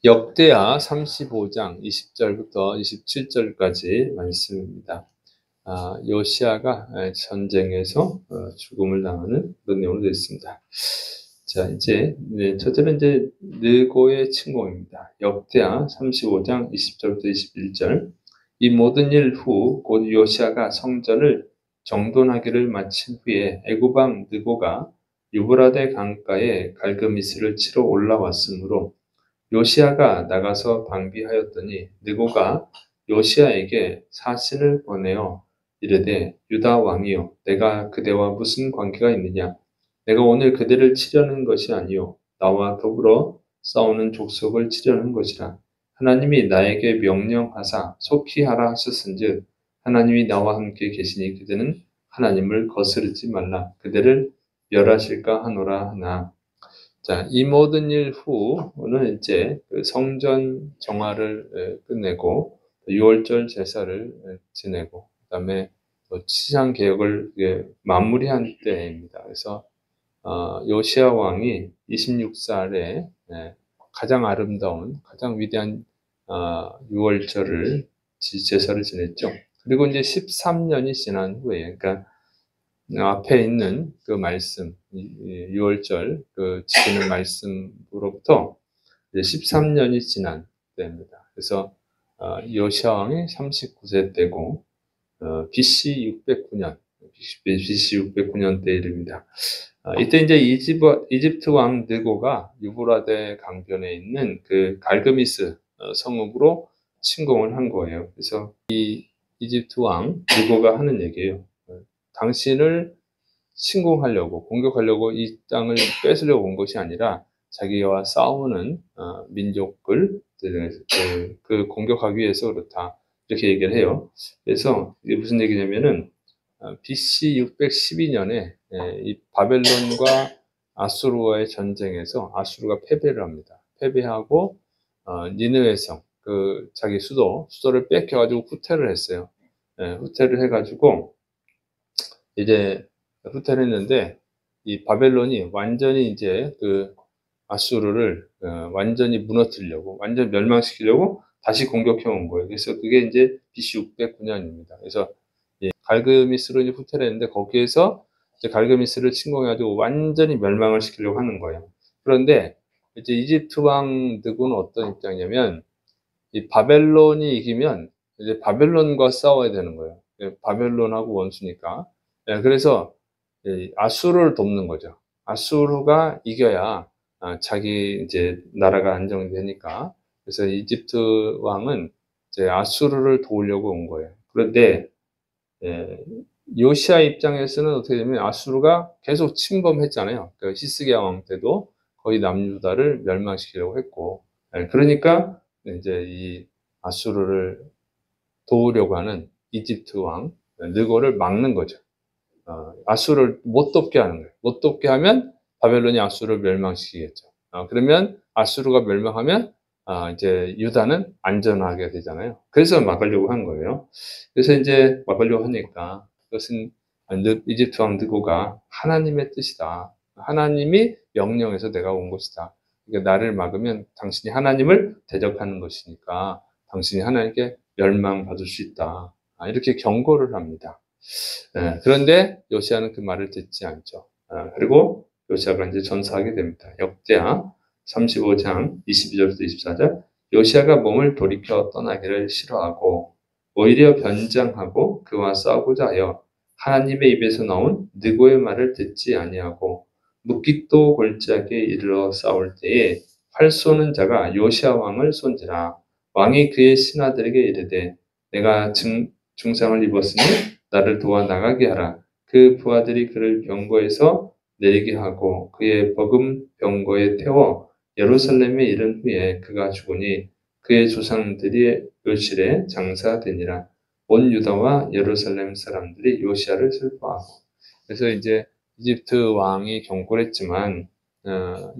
역대하 35장 20절부터 27절까지 말씀입니다. 요시야가 전쟁에서 죽음을 당하는 그런 내용으로 되어 있습니다. 자, 이제 첫째는 이제 느고의 침공입니다. 역대하 35장 20절부터 21절. 이 모든 일 후 곧 요시야가 성전을 정돈하기를 마친 후에 애굽 왕 느고가 유브라데 강가에 갈그미스를 치러 올라왔으므로 요시야가 나가서 방비하였더니 느고가 요시야에게 사신을 보내어 이르되 유다 왕이여 내가 그대와 무슨 관계가 있느냐 내가 오늘 그대를 치려는 것이 아니요 나와 더불어 싸우는 족속을 치려는 것이라 하나님이 나에게 명령하사 속히 하라 하셨은즉 하나님이 나와 함께 계시니 그대는 하나님을 거스르지 말라 그대를 멸하실까 하노라 하나. 자, 이 모든 일 후는 이제 그 성전 정화를 끝내고 유월절 제사를 지내고 그다음에 치상 개혁을 마무리한 때입니다. 그래서 요시야 왕이 26살에 가장 아름다운 가장 위대한 유월절을 제사를 지냈죠. 그리고 이제 13년이 지난 후에 그러니까 앞에 있는 그 말씀, 6월절 그 지키는 말씀으로부터 이제 13년이 지난 때입니다. 그래서 요시야 왕이 39세 때고 BC 609년 때 이릅니다. 이때 이제 이집트 왕 느고가 유브라데 강변에 있는 그 갈그미스 성읍으로 침공을 한 거예요. 그래서 이 이집트 왕 느고가 하는 얘기예요. 당신을 침공하려고 공격하려고 이 땅을 뺏으려고 온 것이 아니라 자기와 싸우는 민족을 그 공격하기 위해서 그렇다 이렇게 얘기를 해요. 그래서 이게 무슨 얘기냐면은 BC 612년에 이 바벨론과 아수르와의 전쟁에서 아수르가 패배를 합니다. 패배하고 니느웨성 그 자기 수도를 뺏겨가지고 후퇴를 했어요. 후퇴를 해가지고 이제 후퇴를 했는데 이 바벨론이 완전히 이제 그 아수르를 완전히 무너뜨리려고 완전 멸망시키려고 다시 공격해 온 거예요. 그래서 그게 이제 BC 609년입니다. 그래서 갈그미스로 이제 후퇴를 했는데 거기에서 이제 갈그미스를 침공해가지고 완전히 멸망을 시키려고 하는 거예요. 그런데 이제 이집트 왕 느고는 어떤 입장이냐면 이 바벨론이 이기면 이제 바벨론과 싸워야 되는 거예요. 바벨론하고 원수니까. 그래서 아수르를 돕는 거죠. 아수르가 이겨야 자기 이제 나라가 안정되니까. 그래서 이집트 왕은 이제 아수르를 도우려고 온 거예요. 그런데 요시야 입장에서는 어떻게 되면 아수르가 계속 침범했잖아요. 그 히스기야 왕 때도 거의 남유다를 멸망시키려고 했고, 그러니까 이제 이 아수르를 도우려고 하는 이집트 왕 느고를 막는 거죠. 아수르를 못 돕게 하는 거예요. 못 돕게 하면 바벨론이 아수르를 멸망시키겠죠. 그러면 아수르가 멸망하면 이제 유다는 안전하게 되잖아요. 그래서 막으려고 한 거예요. 그래서 이제 막으려고 하니까 그것은 이집트 왕 느고가 하나님의 뜻이다. 하나님이 명령해서 내가 온 것이다. 그러니까 나를 막으면 당신이 하나님을 대적하는 것이니까 당신이 하나님께 멸망받을 수 있다. 이렇게 경고를 합니다. 그런데 요시야는 그 말을 듣지 않죠. 그리고 요시야가 이제 전사하게 됩니다. 역대하 35장 22절부터 24절. 요시야가 몸을 돌이켜 떠나기를 싫어하고 오히려 변장하고 그와 싸우고자 하여 하나님의 입에서 나온 느고의 말을 듣지 아니하고 묵깃도 골짜기에 이르러 싸울 때에 활 쏘는 자가 요시야 왕을 쏜지라. 왕이 그의 신하들에게 이르되 내가 중상을 입었으니 나를 도와 나가게 하라. 그 부하들이 그를 병거에서 내리게 하고 그의 버금 병거에 태워 예루살렘에 이른 후에 그가 죽으니 그의 조상들이 묘실에 장사되니라. 온 유다와 예루살렘 사람들이 요시야를 슬퍼하고. 그래서 이제 이집트 왕이 경고를 했지만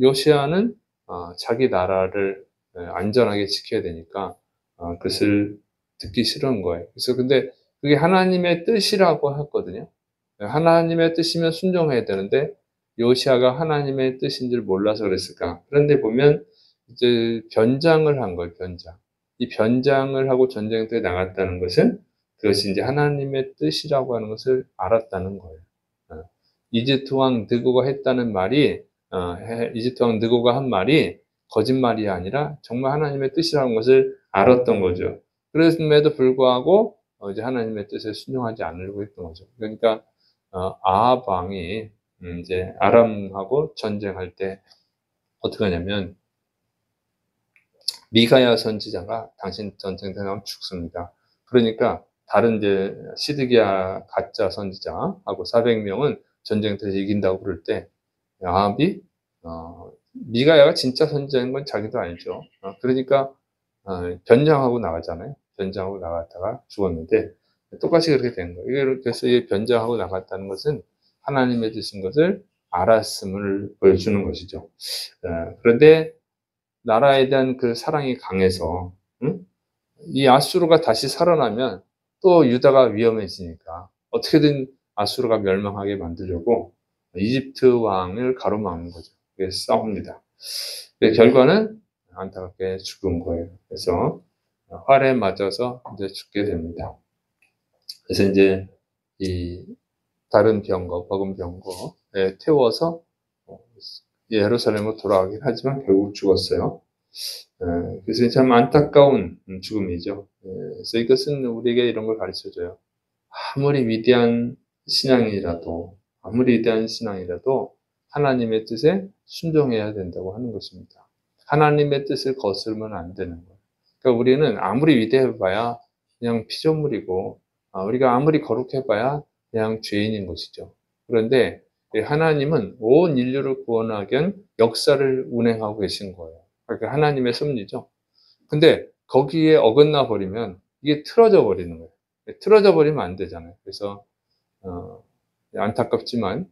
요시야는 자기 나라를 안전하게 지켜야 되니까 그것을 듣기 싫은 거예요. 그래서 근데 그게 하나님의 뜻이라고 했거든요. 하나님의 뜻이면 순종해야 되는데 요시야가 하나님의 뜻인 줄 몰라서 그랬을까? 그런데 보면 이제 변장을 한 거예요, 변장. 이 변장을 하고 전쟁터에 나갔다는 것은 그것이 이제 하나님의 뜻이라고 하는 것을 알았다는 거예요. 이집트 왕 느고가 했다는 말이, 이집트 왕 느고가 한 말이 거짓말이 아니라 정말 하나님의 뜻이라는 것을 알았던 거죠. 그럼에도 불구하고 이제 하나님의 뜻에 순종하지 않으려고 했던 거죠. 그러니까 아합 왕이 이제 아람하고 전쟁할 때 어떻게 하냐면 미가야 선지자가 당신 전쟁터에 나오면 죽습니다. 그러니까 다른 이제 시드기야 가짜 선지자하고 400명은 전쟁터에서 이긴다고 그럴 때 아합이 미가야가 진짜 선지자인 건 자기도 알죠. 그러니까 변장하고 나가잖아요. 변장하고 나갔다가 죽었는데 똑같이 그렇게 된 거예요. 그래서 이 변장하고 나갔다는 것은 하나님의 뜻인 것을 알았음을 보여주는 것이죠. 그런데 나라에 대한 그 사랑이 강해서 이 아수르가 다시 살아나면 또 유다가 위험해지니까 어떻게든 아수르가 멸망하게 만들려고 이집트 왕을 가로막는 거죠. 그래서 싸웁니다. 결과는 안타깝게 죽은 거예요. 그래서 활에 맞아서 이제 죽게 됩니다. 그래서 이제 이 다른 병거, 버금 병거에 태워서 예루살렘으로 돌아가긴 하지만 결국 죽었어요. 그래서 참 안타까운 죽음이죠. 그래서 이것은 우리에게 이런 걸 가르쳐줘요. 아무리 위대한 신앙이라도 하나님의 뜻에 순종해야 된다고 하는 것입니다. 하나님의 뜻을 거스르면 안 되는 거예요. 그러니까 우리는 아무리 위대해봐야 그냥 피조물이고, 우리가 아무리 거룩해봐야 그냥 죄인인 것이죠. 그런데 하나님은 온 인류를 구원하기 위한 역사를 운행하고 계신 거예요. 그러니까 하나님의 섭리죠. 근데 거기에 어긋나 버리면 이게 틀어져 버리는 거예요. 틀어져 버리면 안 되잖아요. 그래서 안타깝지만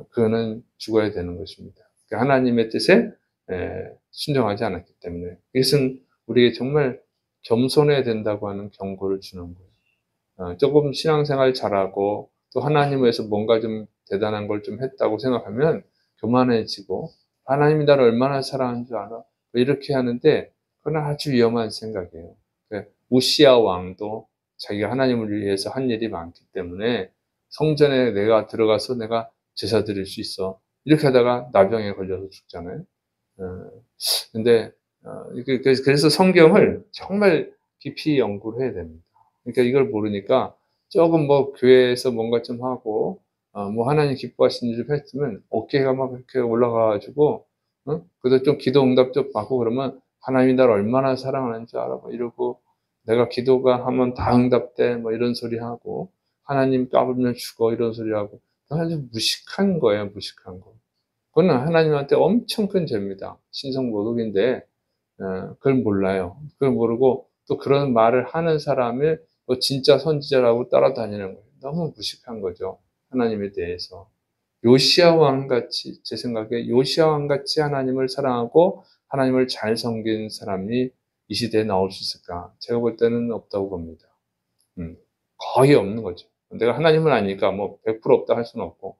그거는 죽어야 되는 것입니다. 그러니까 하나님의 뜻에 순종하지 않았기 때문에 이것은 우리에게 정말 겸손해야 된다고 하는 경고를 주는 거예요. 조금 신앙생활 잘하고 또 하나님을 위해서 뭔가 좀 대단한 걸 좀 했다고 생각하면 교만해지고 하나님이 나를 얼마나 사랑하는 줄 알아? 이렇게 하는데 그건 아주 위험한 생각이에요. 우시야 왕도 자기가 하나님을 위해서 한 일이 많기 때문에 성전에 내가 들어가서 내가 제사 드릴 수 있어. 이렇게 하다가 나병에 걸려서 죽잖아요. 근데 그래서 성경을 정말 깊이 연구를 해야 됩니다. 그러니까 이걸 모르니까 조금 뭐 교회에서 뭔가 좀 하고 뭐 하나님 기뻐하시는 일 좀 했으면 어깨가 막 이렇게 올라가가지고 그래도 좀 기도 응답 좀 받고 그러면 하나님이 나를 얼마나 사랑하는 줄 알아 뭐 이러고 내가 기도가 하면 다 응답돼 뭐 이런 소리 하고 하나님 까불면 죽어 이런 소리 하고 아주 무식한 거예요. 무식한 거. 그건 하나님한테 엄청 큰 죄입니다. 신성모독인데 그걸 몰라요. 그걸 모르고 또 그런 말을 하는 사람을 진짜 선지자라고 따라다니는 거예요. 너무 무식한 거죠. 하나님에 대해서. 요시야 왕같이 제 생각에 요시야 왕같이 하나님을 사랑하고 하나님을 잘 섬긴 사람이 이 시대에 나올 수 있을까? 제가 볼 때는 없다고 봅니다. 거의 없는 거죠. 내가 하나님을 아니까 뭐 100% 없다 할 수는 없고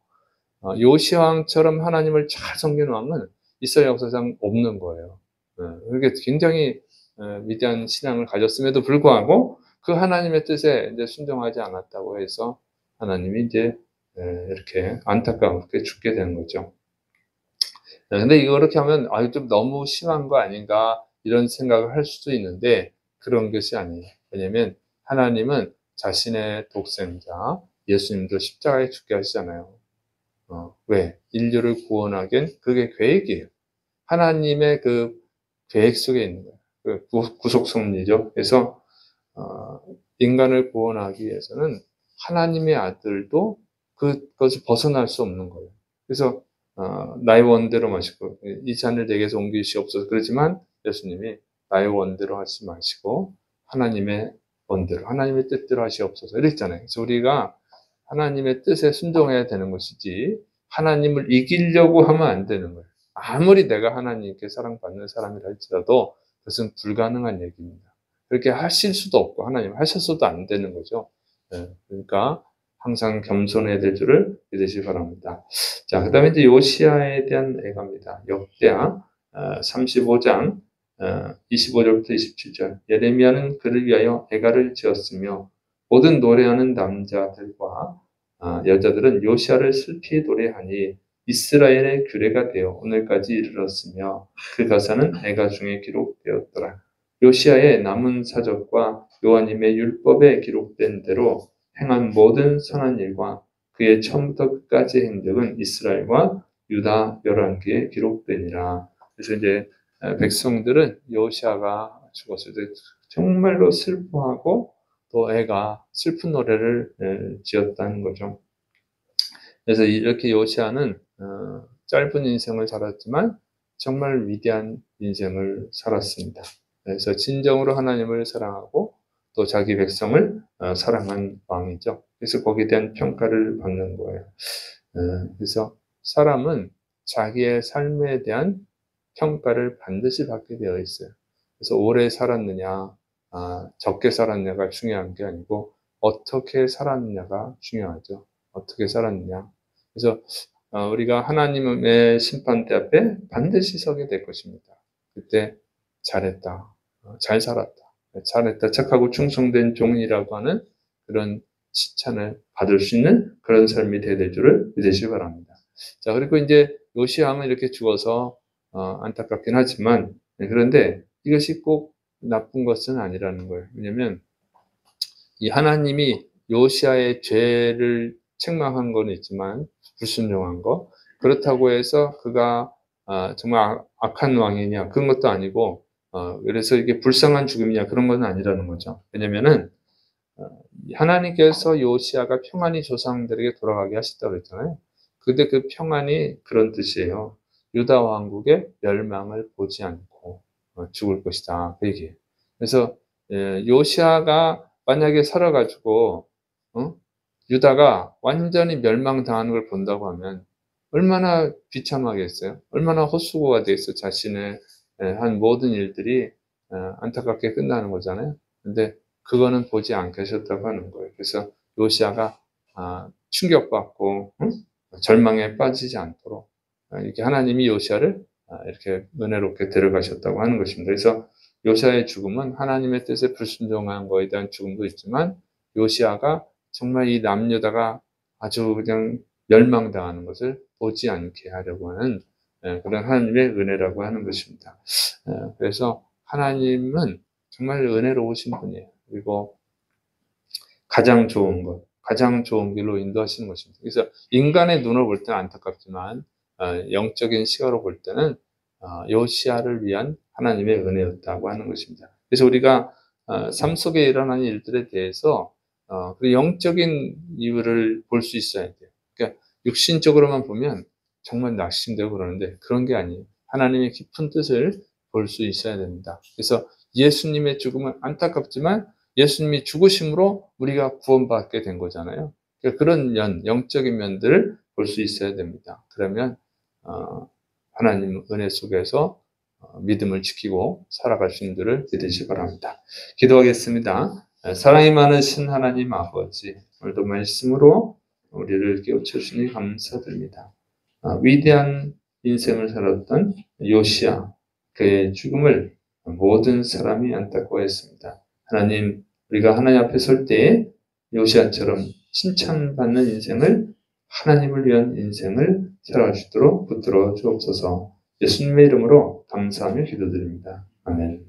요시야 왕처럼 하나님을 잘 섬기는 왕은 이스라엘 역사상 없는 거예요. 그게 굉장히 위대한 신앙을 가졌음에도 불구하고 그 하나님의 뜻에 이제 순종하지 않았다고 해서 하나님이 이제 이렇게 안타깝게 죽게 되는 거죠. 근데 이렇게 하면 좀 너무 심한 거 아닌가 이런 생각을 할 수도 있는데 그런 것이 아니에요. 왜냐하면 하나님은 자신의 독생자 예수님도 십자가에 죽게 하시잖아요. 왜? 인류를 구원하기엔 그게 계획이에요. 하나님의 그 계획 속에 있는 거예요. 그 구속 섭리죠. 그래서 인간을 구원하기 위해서는 하나님의 아들도 그것을 벗어날 수 없는 거예요. 그래서 나의 원대로 마시고 이 잔을 내게서 옮기시옵소서. 그렇지만 예수님이 나의 원대로 하지 마시고 하나님의 원대로 하나님의 뜻대로 하시옵소서 이랬잖아요. 그래서 우리가 하나님의 뜻에 순종해야 되는 것이지 하나님을 이기려고 하면 안 되는 거예요. 아무리 내가 하나님께 사랑받는 사람이라 할지라도 그것은 불가능한 얘기입니다. 그렇게 하실 수도 없고 하나님 하셨어도 안 되는 거죠. 그러니까 항상 겸손해야 될 줄을 믿으시기 바랍니다. 자, 그 다음에 이제 요시야에 대한 애가입니다. 역대하 35장 25절부터 27절. 예레미야는 그를 위하여 애가를 지었으며 모든 노래하는 남자들과 여자들은 요시야를 슬피 노래하니 이스라엘의 규례가 되어 오늘까지 이르렀으며 그 가사는 애가 중에 기록되었더라. 요시야의 남은 사적과 여호와님의 율법에 기록된 대로 행한 모든 선한 일과 그의 처음부터 끝까지 행적은 이스라엘과 유다 열왕기에 기록되니라. 그래서 이제 백성들은 여호시아가 죽었을 때 정말로 슬퍼하고 또 애가 슬픈 노래를 지었다는 거죠. 그래서 이렇게 여호시아는 짧은 인생을 살았지만 정말 위대한 인생을 살았습니다. 그래서 진정으로 하나님을 사랑하고 또 자기 백성을 사랑한 왕이죠. 그래서 거기에 대한 평가를 받는 거예요. 그래서 사람은 자기의 삶에 대한 평가를 반드시 받게 되어 있어요. 그래서 오래 살았느냐, 적게 살았느냐가 중요한 게 아니고 어떻게 살았느냐가 중요하죠. 어떻게 살았느냐. 그래서 우리가 하나님의 심판대 앞에 반드시 서게 될 것입니다. 그때 잘했다, 잘 살았다, 잘했다, 착하고 충성된 종이라고 하는 그런 칭찬을 받을 수 있는 그런 삶이 되야 될 줄을 믿으시기 바랍니다. 자, 그리고 이제 요시야는 이렇게 죽어서 안타깝긴 하지만 그런데 이것이 꼭 나쁜 것은 아니라는 거예요. 왜냐하면 이 하나님이 요시야의 죄를 책망한 건 있지만 불순종한 거 그렇다고 해서 그가 정말 악한 왕이냐 그런 것도 아니고 그래서 이게 불쌍한 죽음이냐 그런 건 아니라는 거죠. 왜냐면은 하나님께서 요시야가 평안히 조상들에게 돌아가게 하셨다고 그랬잖아요. 근데 그 평안이 그런 뜻이에요. 유다 왕국의 멸망을 보지 않고 죽을 것이다. 그 얘기예요. 그래서 요시야가 만약에 살아가지고 유다가 완전히 멸망당하는 걸 본다고 하면 얼마나 비참하겠어요? 얼마나 헛수고가 되겠어요? 자신의 한 모든 일들이 안타깝게 끝나는 거잖아요. 근데 그거는 보지 않으셨다고 하는 거예요. 그래서 요시야가 충격받고 절망에 빠지지 않도록 이렇게 하나님이 요시야를 이렇게 은혜롭게 데려가셨다고 하는 것입니다. 그래서 요시야의 죽음은 하나님의 뜻에 불순종한 거에 대한 죽음도 있지만 요시야가 정말 이 남유다가 아주 그냥 멸망당하는 것을 보지 않게 하려고 하는 그런 하나님의 은혜라고 하는 것입니다. 그래서 하나님은 정말 은혜로우신 분이에요. 그리고 가장 좋은 것, 가장 좋은 길로 인도하시는 것입니다. 그래서 인간의 눈으로 볼 때는 안타깝지만 영적인 시각으로 볼 때는 요시야를 위한 하나님의 은혜였다고 하는 것입니다. 그래서 우리가 삶 속에 일어나는 일들에 대해서 그 영적인 이유를 볼 수 있어야 돼요. 그러니까 육신적으로만 보면 정말 낙심되고 그러는데 그런 게 아니에요. 하나님의 깊은 뜻을 볼 수 있어야 됩니다. 그래서 예수님의 죽음은 안타깝지만 예수님이 죽으심으로 우리가 구원받게 된 거잖아요. 그러니까 그런 영적인 면들을 볼 수 있어야 됩니다. 그러면 하나님 은혜 속에서 믿음을 지키고 살아갈 수 있는 줄을 믿으시기 바랍니다. 기도하겠습니다. 사랑이 많으신 하나님 아버지, 오늘도 말씀으로 우리를 깨우쳐 주시니 감사드립니다. 위대한 인생을 살았던 요시야, 그의 죽음을 모든 사람이 안타까워했습니다. 하나님, 우리가 하나님 앞에 설 때에 요시야처럼 칭찬받는 인생을, 하나님을 위한 인생을 살아갈 수 있도록 붙들어 주옵소서. 예수님의 이름으로 감사하며 기도드립니다. 아멘.